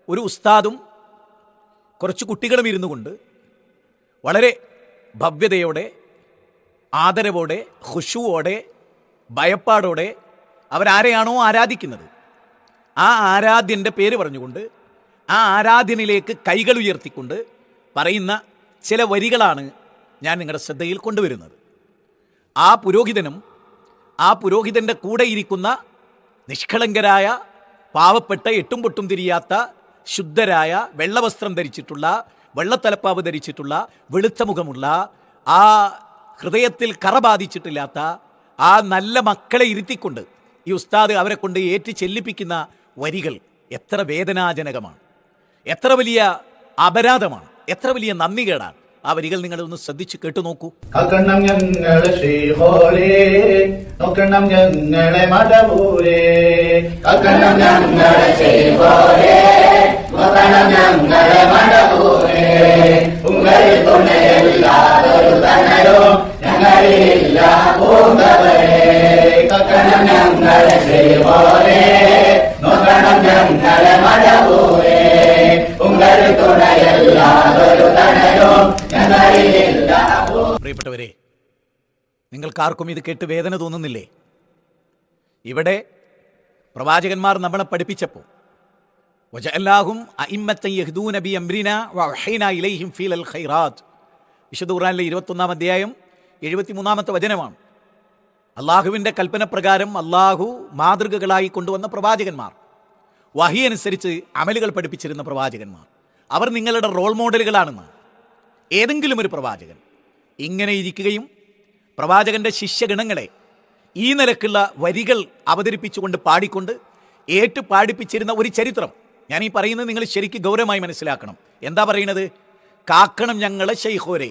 ഒരു ഉസ്താദും കുറച്ച് കുട്ടികളും ഇരുന്നു കൊണ്ട് വളരെ ഭവ്യതയോടെ, ആദരവോടെ, ഖുശൂവോടെ, ഭയപ്പാടോടെ അവരാരെയാണോ ആരാധിക്കുന്നത് ആ ആരാധ്യൻ്റെ പേര് പറഞ്ഞുകൊണ്ട് ആ ആരാധ്യനിലേക്ക് കൈകൾ ഉയർത്തിക്കൊണ്ട് പറയുന്ന ചില വരികളാണ് ഞാൻ നിങ്ങളുടെ ശ്രദ്ധയിൽ കൊണ്ടുവരുന്നത്. ആ പുരോഹിതനും ആ പുരോഹിതൻ്റെ കൂടെ ഇരിക്കുന്ന നിഷ്കളങ്കരായ, പാവപ്പെട്ട, എട്ടും പൊട്ടും തിരിയാത്ത, ശുദ്ധരായ, വെള്ളവസ്ത്രം ധരിച്ചിട്ടുള്ള, വെള്ളത്തലപ്പാവ് ധരിച്ചിട്ടുള്ള, വെളുത്ത മുഖമുള്ള, ആ ഹൃദയത്തിൽ കറ ബാധിച്ചിട്ടില്ലാത്ത ആ നല്ല മക്കളെ ഇരുത്തിക്കൊണ്ട് ഈ ഉസ്താദ് അവരെ കൊണ്ട് ഏറ്റി ചെല്ലിപ്പിക്കുന്ന വരികൾ എത്ര വേദനാജനകമാണ്, എത്ര വലിയ അപരാധമാണ്, എത്ര വലിയ നന്ദികേടാണ്. ആ വരികൾ നിങ്ങളൊന്ന് ശ്രദ്ധിച്ച് കേട്ടു നോക്കൂ. നോക്കണം ഞങ്ങളെ ശ്രീഹോരേ, നോക്കണം ഞങ്ങളെ മടവൂരേ, നോക്കണം ഞങ്ങളെ ശ്രീഹോരേ, നോക്കണം ഞങ്ങളെ മടവൂരേ, ഉങ്ങളിൽ തുണയില്ലാതൊരു തണലോ ഞങ്ങളില്ല പൂന്തവരേ, നോക്കണം ഞങ്ങളെ ശ്രീഹോരേ, നോക്കണം ഞങ്ങളെ മടവൂരേ, ഉങ്ങളിൽ തുണയില്ലാതൊരു തണലോ. പ്രിയപ്പെട്ടവരെ, നിങ്ങൾക്കാർക്കും ഇത് കേട്ട് വേദന തോന്നുന്നില്ലേ? ഇവിടെ പ്രവാചകന്മാർ നമ്മളെ പഠിപ്പിച്ചപ്പോൾ വിശുദ്ധ ഖുർആനിലെ 21-ാം അധ്യായം 73-ാമത്തെ വചനമാണ്. അള്ളാഹുവിൻ്റെ കൽപ്പന പ്രകാരം അള്ളാഹു മാതൃകകളായി കൊണ്ടുവന്ന പ്രവാചകന്മാർ, വഹി അനുസരിച്ച് അമലുകൾ പഠിപ്പിച്ചിരുന്ന പ്രവാചകന്മാർ, അവർ നിങ്ങളുടെ റോൾ മോഡലുകളാണെന്ന്. ഏതെങ്കിലും ഒരു പ്രവാചകൻ ഇങ്ങനെ ഇരിക്കുകയും പ്രവാചകൻ്റെ ശിഷ്യഗണങ്ങളെ ഈ നിലക്കുള്ള വരികൾ അവതരിപ്പിച്ചുകൊണ്ട് പാടിക്കൊണ്ട് ഏറ്റു പാടിപ്പിച്ചിരുന്ന ഒരു ചരിത്രം ഞാൻ ഈ പറയുന്നത് നിങ്ങൾ ശരിക്കും ഗൗരവമായി മനസ്സിലാക്കണം. എന്താ പറയുന്നത്? കാക്കണം ഞങ്ങളെ ശൈഖോരെ,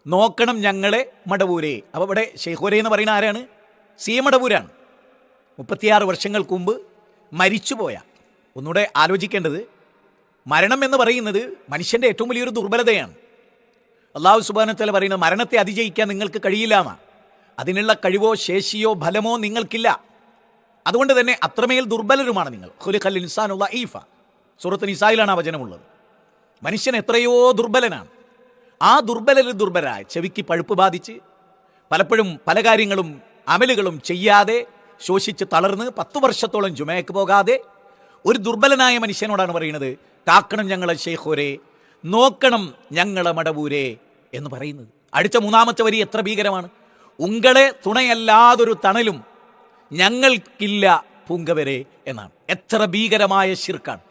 നോക്കണം ഞങ്ങളെ മടവൂരെ. അപ്പോൾ ഇവിടെ ശൈഖോരെ എന്ന് പറയുന്ന ആരാണ്? സി മടവൂരാണ്. 36 വർഷങ്ങൾക്ക് മുമ്പ് മരിച്ചുപോയ. ഒന്നുകൂടെ ആലോചിക്കേണ്ടത്, മരണം എന്ന് പറയുന്നത് മനുഷ്യൻ്റെ ഏറ്റവും വലിയൊരു ദുർബലതയാണ്. അല്ലാഹു സുബ്ഹാനഹു വ തആല പറയുന്നത് മരണത്തെ അതിജയിക്കാൻ നിങ്ങൾക്ക് കഴിയില്ല എന്നാണ്. അതിനുള്ള കഴിവോ ശേഷിയോ ഫലമോ നിങ്ങൾക്കില്ല. അതുകൊണ്ട് തന്നെ അത്രമേൽ ദുർബലരുമാണ് നിങ്ങൾ. ഖുലിഖൽ ഇൻസാനു ദഈഫ, സൂറത്ത് നിസായിലാണ് ആ വചനമുള്ളത്. മനുഷ്യൻ എത്രയോ ദുർബലനാണ്. ആ ദുർബലരായ, ചെവിക്ക് പഴുപ്പ് ബാധിച്ച് പലപ്പോഴും പല കാര്യങ്ങളും അമലുകളും ചെയ്യാതെ ശോഷിച്ച് തളർന്ന് 10 വർഷത്തോളം ജുമയ്ക്ക് പോകാതെ ഒരു ദുർബലനായ മനുഷ്യനോടാണ് പറയുന്നത് കാക്കണം ഞങ്ങളെ ശൈഖോരെ, നോക്കണം ഞങ്ങളെ മടവൂരെ എന്ന് പറയുന്നത്. അടുത്ത 3-ാമത്തെ വരി എത്ര ഭീകരമാണ്! ഉങ്ങളെ തുണയല്ലാതൊരു തണലും ഞങ്ങൾക്കില്ല പൂങ്കവരെ എന്നാണ്. എത്ര ഭീകരമായ ശിർക്കാണ്!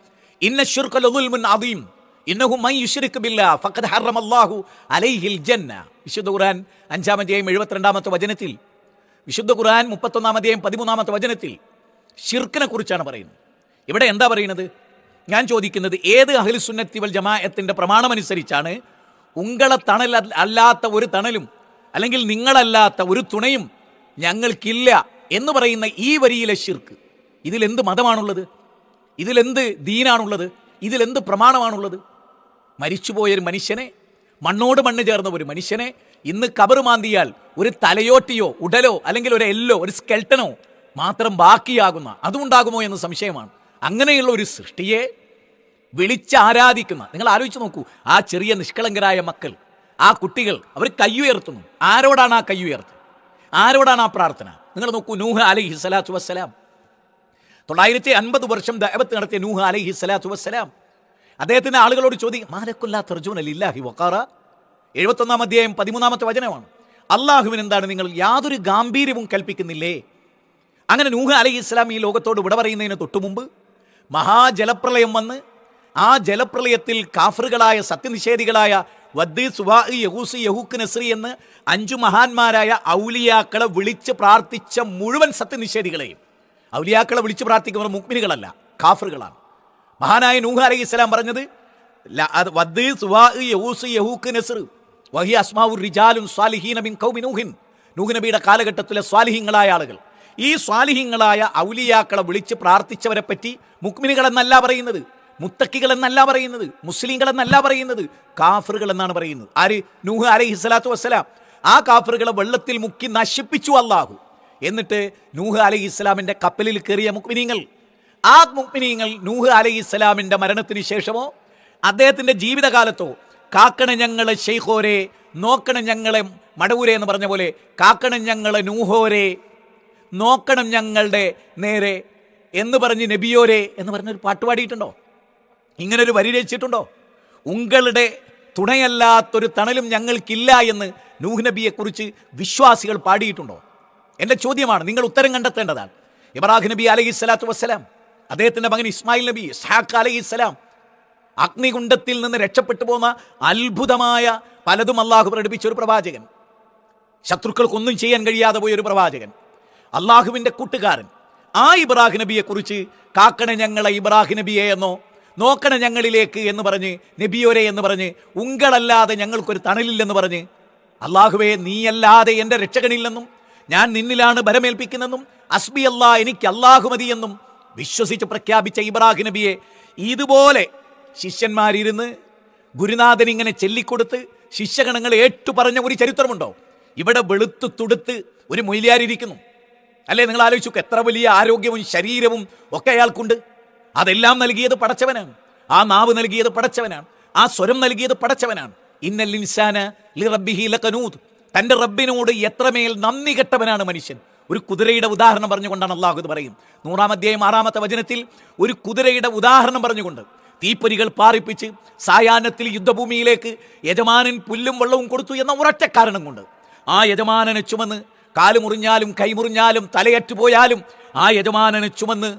ഇന്ന ശിർക ലദുൽമുൻ അദീം ഇന്നഹു മൻ യുശ്രിക് ബില്ലാഹ് ഫഖദ് ഹറമല്ലാഹു അലൈഹിൽ ജന്ന. വിശുദ്ധ ഖുർആൻ 5-ാം അധ്യായം 72-ാമത്തെ വചനത്തിൽ, വിശുദ്ധ ഖുർആൻ 31-ാം അധ്യായം 13-ാമത്തെ വചനത്തിൽ ശിർക്കിനെ കുറിച്ചാണ് പറയുന്നത്. ഇവിടെ എന്താ പറയുന്നത്? ഞാൻ ചോദിക്കുന്നത്, ഏത് അഹ്ലു സുന്നത്തി വൽ ജമാഅത്തിന്റെ പ്രമാണമനുസരിച്ചാണ് ഉങ്ങളെ തണൽ അല്ലാത്ത ഒരു തണലും അല്ലെങ്കിൽ നിങ്ങളല്ലാത്ത ഒരു തുണയും ഞങ്ങൾക്കില്ല എന്ന് പറയുന്ന ഈ വരിയിലെ ശിർക്ക്? ഇതിലെന്ത് മതമാണുള്ളത്? ഇതിലെന്ത് ദീനാണുള്ളത്? ഇതിലെന്ത് പ്രമാണമാണുള്ളത്? മരിച്ചുപോയൊരു മനുഷ്യനെ, മണ്ണോട് മണ്ണ് ചേർന്ന ഒരു മനുഷ്യനെ ഇന്ന് കബറ് മാന്തിയാൽ ഒരു തലയോട്ടിയോ ഉടലോ അല്ലെങ്കിൽ ഒരു എല്ലോ ഒരു സ്കെൽട്ടനോ മാത്രം ബാക്കിയാകുന്ന അതുണ്ടാകുമോ എന്ന് സംശയമാണ്. അങ്ങനെയുള്ള ഒരു സൃഷ്ടിയെ വിളിച്ചാരാധിക്കുന്ന, നിങ്ങൾ ആലോചിച്ച് നോക്കൂ, ആ ചെറിയ നിഷ്കളങ്കരായ മക്കൾ, ആ കുട്ടികൾ, അവർ കയ്യുയർത്തുന്നു. ആരോടാണ് ആ കയ്യുയർത്ത്? ആരോടാണ് ആ പ്രാർത്ഥന? നിങ്ങൾ നോക്കൂ, നൂഹ് അലൈഹി സ്വലാത്തു വസ്സലാം, 950 വർഷം ദഅവത്ത് നടത്തിയ നൂഹ് അലൈഹി സ്വലാത്തു വസ്സലാം, അദ്ദേഹത്തിൻ്റെ ആളുകളോട് ചോദിക്കും, മാലക്കുല്ലാ തർജൂന ലില്ലാഹി വഖാറ. 71-ാം അധ്യായം 13-ാമത്തെ വചനമാണ്. അള്ളാഹുവിന് എന്താണ് നിങ്ങൾ യാതൊരു ഗാംഭീര്യവും കൽപ്പിക്കുന്നില്ലേ? അങ്ങനെ നൂഹ് അലൈഹി ഇസ്ലാം ഈ ലോകത്തോട് വിട പറയുന്നതിന് തൊട്ടു മുമ്പ് മഹാജലപ്രളയം വന്ന് ആ ജലപ്രളയത്തിൽ കാഫറുകളായ സത്യനിഷേധികളായ വദ്, സുവാ, യഹൂസ്, യഹൂക്ക്, നസ്രി എന്ന് 5 മഹാന്മാരായ ഔലിയാക്കളെ വിളിച്ച് പ്രാർത്ഥിച്ച മുഴുവൻ സത്യനിഷേധികളെയും, ഔലിയാക്കളെ വിളിച്ച് പ്രാർത്ഥിക്കുന്നവർ മുഅ്മിനുകളല്ല, കാഫറുകളാണ്. മഹാനായ നൂഹ് അലൈഹി ഇസ്ലാം പറഞ്ഞത് വദ്, സുവാ, യഹൂസ്, യഹൂക്ക്, നസ്ർ വഹിയ അസ്മാഉർ റിജാലുൻ സ്വാലിഹീന മിൻ ഖൗമി നൂഹിൻ. നൂഹ് നബിയുടെ കാലഘട്ടത്തിലെ സ്വാലിഹീങ്ങളായ ആളുകൾ. ഈ സ്വാലിഹീങ്ങളായ ഔലിയാക്കളെ വിളിച്ച് പ്രാർത്ഥിച്ചവരെ പറ്റി മുഅ്മിനുകളെന്നല്ല പറയുന്നത്, മുത്തക്കികൾ എന്നല്ല പറയുന്നത്, മുസ്ലിങ്ങൾ എന്നല്ല പറയുന്നത്, കാഫറുകൾ എന്നാണ് പറയുന്നത്. ആര്? നൂഹ് അലൈഹി സ്വലാത്തു വസ്സലാം. ആ കാഫറുകളെ വെള്ളത്തിൽ മുക്കി നശിപ്പിച്ചു അല്ലാഹു. എന്നിട്ട് നൂഹ് അലൈഹി ഇസ്ലാമിൻ്റെ കപ്പലിൽ കയറിയ മുഅ്മിനീങ്ങൾ, ആ മുഅ്മിനീങ്ങൾ നൂഹ് അലൈഹിസ്സലാമിന്റെ മരണത്തിന് ശേഷമോ അദ്ദേഹത്തിന്റെ ജീവിതകാലത്തോ കാക്കണ ഞങ്ങളെ ശൈഖോരെ, നോക്കണം ഞങ്ങളെ മടവൂരെ എന്ന് പറഞ്ഞ പോലെ കാക്കണം ഞങ്ങളെ നൂഹോരെ, നോക്കണം ഞങ്ങളുടെ നേരെ എന്ന് പറഞ്ഞ് നബിയോരെ എന്ന് പറഞ്ഞൊരു പാട്ട് പാടിയിട്ടുണ്ടോ? ഇങ്ങനൊരു വരി രചിച്ചിട്ടുണ്ടോ? ഉങ്ങളുടെ തുണയല്ലാത്തൊരു തണലും ഞങ്ങൾക്കില്ല എന്ന് നൂഹ് നബിയെക്കുറിച്ച് വിശ്വാസികൾ പാടിയിട്ടുണ്ടോ? എൻ്റെ ചോദ്യമാണ്, നിങ്ങൾ ഉത്തരം കണ്ടെത്തേണ്ടതാണ്. ഇബ്രാഹിം നബി അലൈഹിസ്സലാത്തു വസ്സലാം, അദ്ദേഹത്തിൻ്റെ മകൻ ഇസ്മായിൽ നബി, ഇസ്ഹാഖ് അലൈഹിസ്സലാം, അഗ്നികുണ്ഡത്തിൽ നിന്ന് രക്ഷപ്പെട്ടു പോന്ന അത്ഭുതമായ പലതും അള്ളാഹു പ്രകടിപ്പിച്ച ഒരു പ്രവാചകൻ, ശത്രുക്കൾക്കൊന്നും ചെയ്യാൻ കഴിയാതെ പോയൊരു പ്രവാചകൻ, അള്ളാഹുവിൻ്റെ കൂട്ടുകാരൻ. ആ ഇബ്രാഹിം നബിയെക്കുറിച്ച് കാക്കണ ഞങ്ങളെ ഇബ്രാഹിം നബിയെ എന്നോ നോക്കണ ഞങ്ങളിലേക്ക് എന്ന് പറഞ്ഞ് നബിയോരെ എന്ന് പറഞ്ഞ് ഉങ്ങളല്ലാതെ ഞങ്ങൾക്കൊരു തണലില്ലെന്ന് പറഞ്ഞ് അള്ളാഹുവേ നീയല്ലാതെ എൻ്റെ രക്ഷകനില്ലെന്നും ഞാൻ നിന്നിലാണ് ബലമേൽപ്പിക്കുന്നെന്നും അസ്ബി അല്ലാ എനിക്ക് അള്ളാഹു മതി എന്നും വിശ്വസിച്ച് പ്രഖ്യാപിച്ച ഇബ്രാഹിം നബിയെ ഇതുപോലെ ശിഷ്യന്മാരിരുന്ന് ഗുരുനാഥൻ ഇങ്ങനെ ചൊല്ലിക്കൊടുത്ത് ശിഷ്യഗണങ്ങൾ ഏറ്റുപറഞ്ഞ ഒരു ചരിത്രമുണ്ടോ? ഇവിടെ വെളുത്തു തുടുത്ത് ഒരു മൊയ്ലിയാരിയിരിക്കുന്നു അല്ലേ? നിങ്ങൾ ആലോചിച്ചു, എത്ര വലിയ ആരോഗ്യവും ശരീരവും ഒക്കെ അയാൾക്കുണ്ട്. അതെല്ലാം നൽകിയത് പടച്ചവനാണ്. ആ നാവ് നൽകിയത് പടച്ചവനാണ്. ആ സ്വരം നൽകിയത് പടച്ചവനാണ്. ഇന്നൽ ഇൻസാന ലിറബ്ബിഹി ലകനൂദ്, തൻ്റെ റബ്ബിനോട് എത്രമേൽ നന്ദി കെട്ടവനാണ് മനുഷ്യൻ. ഒരു കുതിരയുടെ ഉദാഹരണം പറഞ്ഞുകൊണ്ടാണ് അള്ളാഹു ഇത് പറയും. 100-ാം അധ്യായം 6-ാമത്തെ വചനത്തിൽ ഒരു കുതിരയുടെ ഉദാഹരണം പറഞ്ഞുകൊണ്ട് തീപ്പൊരികൾ പാറിപ്പിച്ച് സായാഹ്നത്തിൽ യുദ്ധഭൂമിയിലേക്ക് യജമാനൻ പുല്ലും വെള്ളവും കൊടുത്തു എന്ന ഒരൊറ്റ കാരണം കൊണ്ട് ആ യജമാനനെ ചുമന്ന് കാല് മുറിഞ്ഞാലും കൈമുറിഞ്ഞാലും തലയറ്റുപോയാലും ആ യജമാനനെ ചുമന്ന്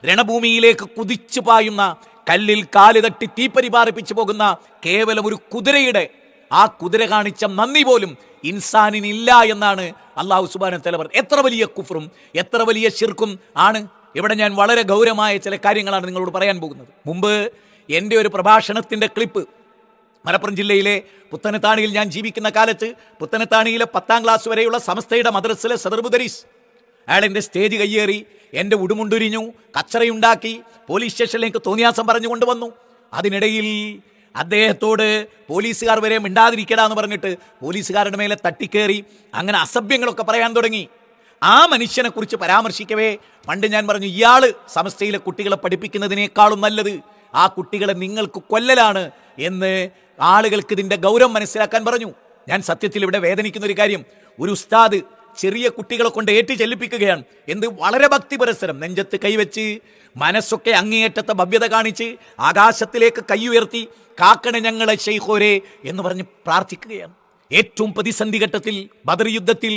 രണഭൂമിയിലേക്ക് കുതിച്ചു പായുന്ന, കല്ലിൽ കാല് തട്ടി തീപ്പരി പാറിപ്പിച്ചു പോകുന്ന കേവലം ഒരു കുതിരയുടെ ആ കുതിര കാണിച്ച നന്ദി പോലും ഇൻസാനിനില്ല എന്നാണ് അള്ളാഹു സുബ്ഹാനഹു വ തആല പറഞ്ഞത്. എത്ര വലിയ കുഫ്റും എത്ര വലിയ ശിർക്കും ആണ്. ഇവിടെ ഞാൻ വളരെ ഗൗരവമായ ചില കാര്യങ്ങളാണ് നിങ്ങളോട് പറയാൻ പോകുന്നത്. മുമ്പ് എൻ്റെ ഒരു പ്രഭാഷണത്തിൻ്റെ ക്ലിപ്പ് മലപ്പുറം ജില്ലയിലെ പുത്തനത്താണിയിൽ ഞാൻ ജീവിക്കുന്ന കാലത്ത് പുത്തനത്താണിയിലെ 10ാം ക്ലാസ് വരെയുള്ള സമസ്തയുടെ മദ്രസയിലെ സദർ മുദരീസ് അയാൾ എൻ്റെ സ്റ്റേജ് കയ്യേറി എൻ്റെ ഉടുമുണ്ടുരിഞ്ഞു, കച്ചറയുണ്ടാക്കി, പോലീസ് സ്റ്റേഷനിലേക്ക് തോന്നിയാസം പറഞ്ഞു കൊണ്ടുവന്നു. അതിനിടയിൽ അദ്ദേഹത്തോട് പോലീസുകാർ വരെ മിണ്ടാതിരിക്കടാന്ന് പറഞ്ഞിട്ട് പോലീസുകാരുടെ മേലെ തട്ടിക്കേറി അങ്ങനെ അസഭ്യങ്ങളൊക്കെ പറയാൻ തുടങ്ങി. ആ മനുഷ്യനെ കുറിച്ച് പരാമർശിക്കവേ പണ്ട് ഞാൻ പറഞ്ഞു, ഇയാൾ സമസ്തയിലെ കുട്ടികളെ പഠിപ്പിക്കുന്നതിനേക്കാളും നല്ലത് ആ കുട്ടികളെ നിങ്ങൾക്ക് കൊല്ലലാണ് എന്ന് ആളുകൾക്ക് ഇതിൻ്റെ ഗൗരവം മനസ്സിലാക്കാൻ പറഞ്ഞു. ഞാൻ സത്യത്തിൽ ഇവിടെ വേദനിക്കുന്ന ഒരു കാര്യം, ഒരു ഉസ്താദ് ചെറിയ കുട്ടികളെ കൊണ്ട് ഏറ്റു ചെല്ലിപ്പിക്കുകയാണ്. എന്ത് വളരെ ഭക്തി പുരസ്സരം, നെഞ്ചത്ത് കൈവച്ച് മനസ്സൊക്കെ അങ്ങേയറ്റത്തെ ഭവ്യത കാണിച്ച് ആകാശത്തിലേക്ക് കൈ ഉയർത്തി കാക്കണ ഞങ്ങളെ ശൈഖോരെ എന്ന് പറഞ്ഞ് പ്രാർത്ഥിക്കുകയാണ്. ഏറ്റവും പ്രതിസന്ധി ഘട്ടത്തിൽ ബദർ യുദ്ധത്തിൽ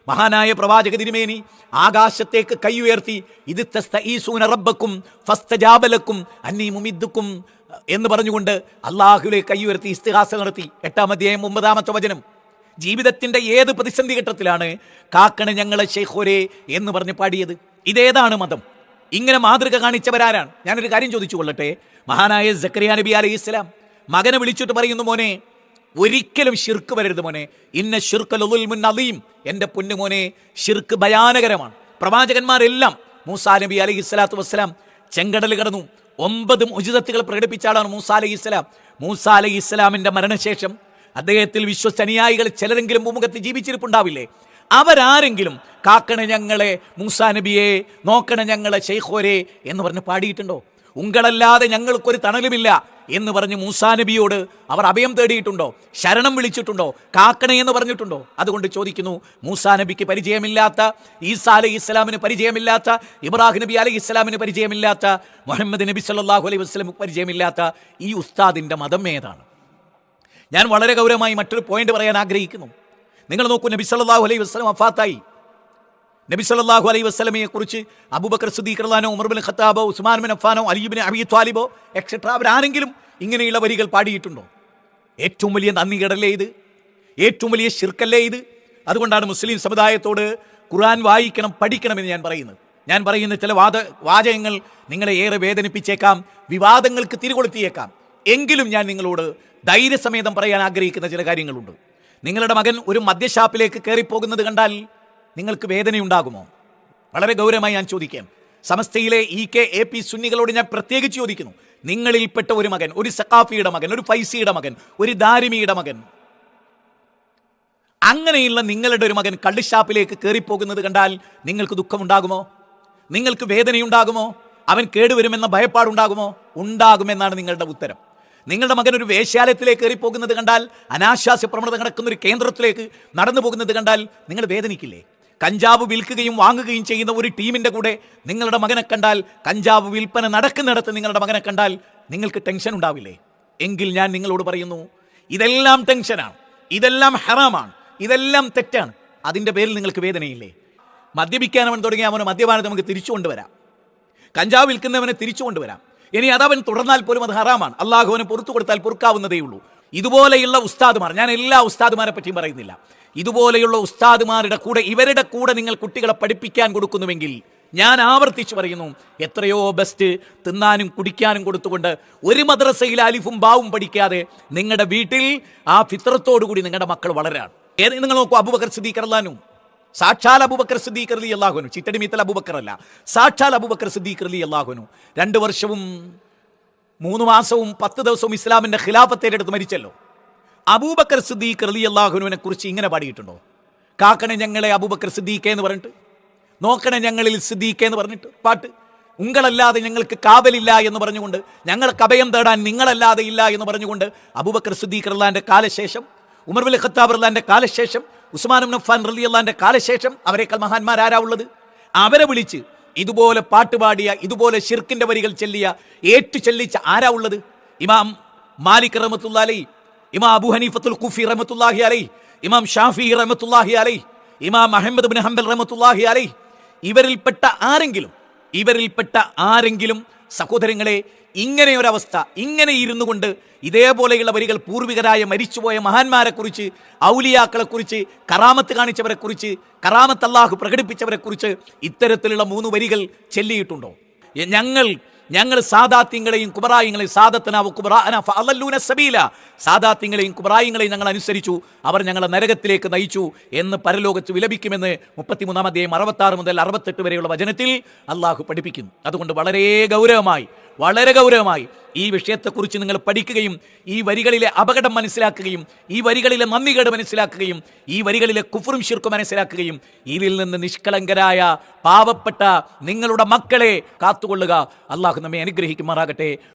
മഹാനായ പ്രവാചക തിരുമേനി ആകാശത്തേക്ക് കൈ ഉയർത്തി ഇത് തസ്തഈസൂന റബ്ബക്കും ഫസ്തജാബ ലക്കും അന്നീ മുമിദ്ദുക്കും എന്ന് പറഞ്ഞുകൊണ്ട് അല്ലാഹുവിലേക്ക് കൈ ഉയർത്തി ഇസ്തിഗാസ നടത്തി. 8-ാം അധ്യായം 9-ാമത്തെ വചനം. ജീവിതത്തിന്റെ ഏത് പ്രതിസന്ധി ഘട്ടത്തിലാണ് കാക്കണ ഞങ്ങളെ ശൈഖോരെ എന്ന് പറഞ്ഞ് പാടിയത്? ഇതേതാണ് മതം? ഇങ്ങനെ മാതൃക കാണിച്ചവരാരാണ്? ഞാനൊരു കാര്യം ചോദിച്ചു കൊള്ളട്ടെ. മഹാനായ സക്കരിയ നബി അലൈഹിസ്സലാം മകനെ വിളിച്ചിട്ട് പറയുന്നു, മോനെ ഒരിക്കലും ശിർക്ക് വരരുത് മോനെ, ഇന്ന ശിർക്ക് ലദുൽമുൻ അദീം, എൻ്റെ പൊന്നു മോനെ ശിർക്ക് ഭയാനകരമാണ്. പ്രവാചകന്മാരെല്ലാം മൂസാ നബി അലൈഹിസ്സലാത്തു വസ്സലാം ചെങ്കടൽ കടന്നു 9 മുഅ്ജിസത്തുകൾ പ്രകടിപ്പിച്ച ആളാണ് മൂസാ അലൈഹിസ്സലാം. മൂസാ അലൈഹിസ്സലാമിൻ്റെ മരണശേഷം അദ്ദേഹത്തിൽ വിശ്വസ്ത അനുയായികൾ ചിലരെങ്കിലും ഭൂമുഖത്ത് ജീവിച്ചിരിപ്പുണ്ടാവില്ലേ? അവരാരെങ്കിലും കാക്കണ ഞങ്ങളെ മൂസാ നബിയെ, നോക്കണ ഞങ്ങളെ ശൈഖോരെ എന്ന് പറഞ്ഞ് പാടിയിട്ടുണ്ടോ? ഉങ്ങളല്ലാതെ ഞങ്ങൾക്കൊരു തണലുമില്ല എന്ന് പറഞ്ഞ് മൂസാ നബിയോട് അവർ അഭയം തേടിയിട്ടുണ്ടോ? ശരണം വിളിച്ചിട്ടുണ്ടോ? കാക്കണേ എന്ന് പറഞ്ഞിട്ടുണ്ടോ? അതുകൊണ്ട് ചോദിക്കുന്നു, മൂസാ നബിക്ക് പരിചയമില്ലാത്ത, ഈസാ അലൈഹി ഇസ്ലാമിന് പരിചയമില്ലാത്ത, ഇബ്രാഹിം നബി അലൈഹി ഇസ്ലാമിന് പരിചയമില്ലാത്ത, മുഹമ്മദ് നബി സല്ലല്ലാഹു അലൈഹി വസല്ലം പരിചയമില്ലാത്ത ഈ ഉസ്താദിൻ്റെ മതം ഏതാണ്? ഞാൻ വളരെ ഗൗരവമായി മറ്റൊരു പോയിന്റ് പറയാൻ ആഗ്രഹിക്കുന്നു. നിങ്ങൾ നോക്കൂ, നബി സല്ലല്ലാഹു അലൈഹി വസല്ലം വഫാത്തായി. നബി സല്ലല്ലാഹു അലൈഹി വസല്ലമയെ കുറിച്ച് അബൂബക്കർ സിദ്ദീഖ് റളിയല്ലാഹു അൻഹു, ഉമർ ബിൻ ഖത്താബോ, ഉസ്മാൻ ബിൻ അഫ്ഫാനോ, അലി ബിൻ അബീ ത്വാലിബോ എക്സെട്ര അവരാരെങ്കിലും ഇങ്ങനെയുള്ള വരികൾ പാടിയിട്ടുണ്ടോ? ഏറ്റവും വലിയ നന്ദികേടല്ലേ ഇത്? ഏറ്റവും വലിയ ശിർക്കല്ലേ ഇത്? അതുകൊണ്ടാണ് മുസ്ലിം സമുദായത്തോട് ഖുർആൻ വായിക്കണം, പഠിക്കണമെന്ന് ഞാൻ പറയുന്ന ചില വാചകങ്ങൾ നിങ്ങളെ ഏറെ വേദനിപ്പിച്ചേക്കാം, വിവാദങ്ങൾക്ക് തിരികൊളുത്തിയേക്കാം. എങ്കിലും ഞാൻ നിങ്ങളോട് ധൈര്യസമേതം പറയാൻ ആഗ്രഹിക്കുന്ന ചില കാര്യങ്ങളുണ്ട്. നിങ്ങളുടെ മകൻ ഒരു മദ്യഷാപ്പിലേക്ക് കയറിപ്പോകുന്നത് കണ്ടാൽ നിങ്ങൾക്ക് വേദനയുണ്ടാകുമോ? വളരെ ഗൗരവമായി ഞാൻ ചോദിക്കാം. സമസ്തയിലെ AK സുന്നികളോട് ഞാൻ പ്രത്യേകിച്ച് ചോദിക്കുന്നു, നിങ്ങളിൽപ്പെട്ട ഒരു മകൻ, ഒരു സഖാഫിയുടെ മകൻ, ഒരു ഫൈസിയുടെ മകൻ, ഒരു ദാരിമിയുടെ മകൻ, അങ്ങനെയുള്ള നിങ്ങളുടെ ഒരു മകൻ കള്ളിഷാപ്പിലേക്ക് കയറിപ്പോകുന്നത് കണ്ടാൽ നിങ്ങൾക്ക് ദുഃഖമുണ്ടാകുമോ? നിങ്ങൾക്ക് വേദനയുണ്ടാകുമോ? അവൻ കേടുവരുമെന്ന ഭയപ്പാടുണ്ടാകുമോ? ഉണ്ടാകുമെന്നാണ് നിങ്ങളുടെ ഉത്തരം. നിങ്ങളുടെ മകൻ ഒരു വേശ്യാലയത്തിലേക്ക് കയറി പോകുന്നത് കണ്ടാൽ, അനാശാസ്യ പ്രവണത നടക്കുന്ന ഒരു കേന്ദ്രത്തിലേക്ക് നടന്നു പോകുന്നത് കണ്ടാൽ നിങ്ങൾ വേദനിക്കില്ലേ? കഞ്ചാവ് വിൽക്കുകയും വാങ്ങുകയും ചെയ്യുന്ന ഒരു ടീമിന്റെ കൂടെ നിങ്ങളുടെ മകനെ കണ്ടാൽ, കഞ്ചാവ് വിൽപ്പന നടക്കുന്നിടത്ത് നിങ്ങളുടെ മകനെ കണ്ടാൽ നിങ്ങൾക്ക് ടെൻഷൻ ഉണ്ടാവില്ലേ? എങ്കിൽ ഞാൻ നിങ്ങളോട് പറയുന്നു, ഇതെല്ലാം ടെൻഷനാണ്, ഇതെല്ലാം ഹറാമാണ്, ഇതെല്ലാം തെറ്റാണ്. അതിൻ്റെ പേരിൽ നിങ്ങൾക്ക് വേദനയില്ലേ? മദ്യപിക്കാനവൻ തുടങ്ങിയ അവന് മദ്യപാനത്തെ നമുക്ക് തിരിച്ചു കൊണ്ടുവരാം, കഞ്ചാവ് വിൽക്കുന്നവനെ തിരിച്ചു കൊണ്ടുവരാം. ഇനി അതവൻ തുടർന്നാൽ പോലും അത് ഹറാമാണ്. അള്ളാഹു അവന് പുറത്തു കൊടുത്താൽ പൊറുക്കാവുന്നതേ ഉള്ളൂ. ഇതുപോലെയുള്ള ഉസ്താദുമാർ, ഞാൻ എല്ലാ ഉസ്താദുമാരെ പറ്റിയും പറയുന്നില്ല, ഇതുപോലെയുള്ള ഉസ്താദുമാരുടെ കൂടെ, ഇവരുടെ കൂടെ നിങ്ങൾ കുട്ടികളെ പഠിപ്പിക്കാൻ കൊടുക്കുന്നുവെങ്കിൽ, ഞാൻ ആവർത്തിച്ചു പറയുന്നു, എത്രയോ ബെസ്റ്റ് തിന്നാനും കുടിക്കാനും കൊടുത്തുകൊണ്ട് ഒരു മദ്രസയിൽ അലിഫും ബാവും പഠിക്കാതെ നിങ്ങളുടെ വീട്ടിൽ ആ ഫിത്രത്തോടു കൂടി നിങ്ങളുടെ മക്കൾ വളരാണ്. നിങ്ങൾ നോക്കൂ, അബൂബക്കർ സിദ്ദീഖ് റളിയല്ലാഹു അൻഹു, സാക്ഷാൽ അബൂബക്കർ സിദ്ദീഖ് റളിയല്ലാഹു അൻഹു, ചിറ്റടി മീത്തൽ അബൂബക്കർ അല്ല, സാക്ഷാൽ അബൂബക്കർ സിദ്ദീഖ് റളിയല്ലാഹു അൻഹു 2 വർഷവും 3 മാസവും 10 ദിവസവും ഇസ്ലാമിന്റെ ഖിലാഫത്തേറ്റെടുത്ത് മരിച്ചല്ലോ. അബൂബക്കർ സിദ്ദീഖ് റളിയല്ലാഹു അൻഹുവിനെ കുറിച്ച് ഇങ്ങനെ പാടിയിട്ടുണ്ടോ? കാക്കണേ ഞങ്ങളെ അബൂബക്കർ സിദ്ദീഖ് എന്ന് പറഞ്ഞിട്ട്, നോക്കണേ ഞങ്ങളിൽ സിദ്ദീഖ് എന്ന് പറഞ്ഞിട്ട് പാട്ട്. ഉങ്ങളല്ലാതെ ഞങ്ങൾക്ക് കാവലില്ല എന്ന് പറഞ്ഞുകൊണ്ട്, ഞങ്ങൾക്ക് അഭയം തേടാൻ നിങ്ങളല്ലാതെ ഇല്ല എന്ന് പറഞ്ഞുകൊണ്ട് അബൂബക്കർ സിദ്ദീഖ് റളിയല്ലാഹുവിന്റെ കാലശേഷം, ഉമർ ബിൻ ഖത്താബ് റളിയല്ലാഹുവിന്റെ കാലശേഷം, ഉസ്മാൻ ഇബ്നു അഫ്ഫാൻ റളിയല്ലാഹുവിന്റെ കാലശേഷം അവരെക്കാൾ മഹാന്മാർ ആരാ ഉള്ളത്? അവരെ വിളിച്ച് ഇതുപോലെ പാട്ടുപാടിയ, ഇതുപോലെ ശിർക്കിന്റെ വരികൾ ചൊല്ലിയ, ഏറ്റു ചൊല്ലിച്ച ആരാ ഉള്ളത്? ഇമാം മാലിക് റഹ്മത്തുള്ളാഹി അലൈഹി, ഇമാം അബൂ ഹനീഫത്തുൽ ഖുഫി റഹ്മത്തുള്ളാഹി അലൈഹി, ഇമാം ഷാഫി റഹ്മത്തുള്ളാഹി അലൈഹി, ഇമാം അഹ്മദ് ഇബ്നു ഹംബൽ റഹ്മത്തുള്ളാഹി അലൈഹി, ഇവരിൽപ്പെട്ട ആരെങ്കിലും സഹോദരങ്ങളെ, ഇങ്ങനെ ഒരവസ്ഥ, ഇങ്ങനെ ഇരുന്നു കൊണ്ട് ഇതേപോലെയുള്ള വരികൾ പൂർവികരായ മരിച്ചുപോയ മഹാന്മാരെ കുറിച്ച്, ഔലിയാക്കളെ കുറിച്ച്, കറാമത്ത് കാണിച്ചവരെ കുറിച്ച്, കറാമത്ത് അല്ലാഹു പ്രകടിപ്പിച്ചവരെ കുറിച്ച് ഇത്തരത്തിലുള്ള 3 വരികൾ ചൊല്ലിയിട്ടുണ്ടോ? ഞങ്ങൾ സാദാത്യങ്ങളെയും കുബറായങ്ങളെയും, സാദാത്യങ്ങളെയും കുബറായങ്ങളെയും ഞങ്ങൾ അനുസരിച്ചു, അവർ ഞങ്ങളെ നരകത്തിലേക്ക് നയിച്ചു എന്ന് പരലോകത്ത് വിലപിക്കുമെന്ന് 33-ാം അധ്യായം 66 മുതൽ 68 വരെയുള്ള വചനത്തിൽ അള്ളാഹു പഠിപ്പിക്കുന്നു. അതുകൊണ്ട് വളരെ ഗൗരവമായി ഈ വിഷയത്തെക്കുറിച്ച് നിങ്ങൾ പഠിക്കുകയും, ഈ വരികളിലെ അപകടം മനസ്സിലാക്കുകയും, ഈ വരികളിലെ നന്ദികേട് മനസ്സിലാക്കുകയും, ഈ വരികളിലെ കുഫറും ശിർക്കും മനസ്സിലാക്കുകയും, ഇതിൽ നിന്ന് നിഷ്കളങ്കരായ പാവപ്പെട്ട നിങ്ങളുടെ മക്കളെ കാത്തുകൊള്ളുക. അള്ളാഹു നമ്മെ അനുഗ്രഹിക്കുമാറാകട്ടെ.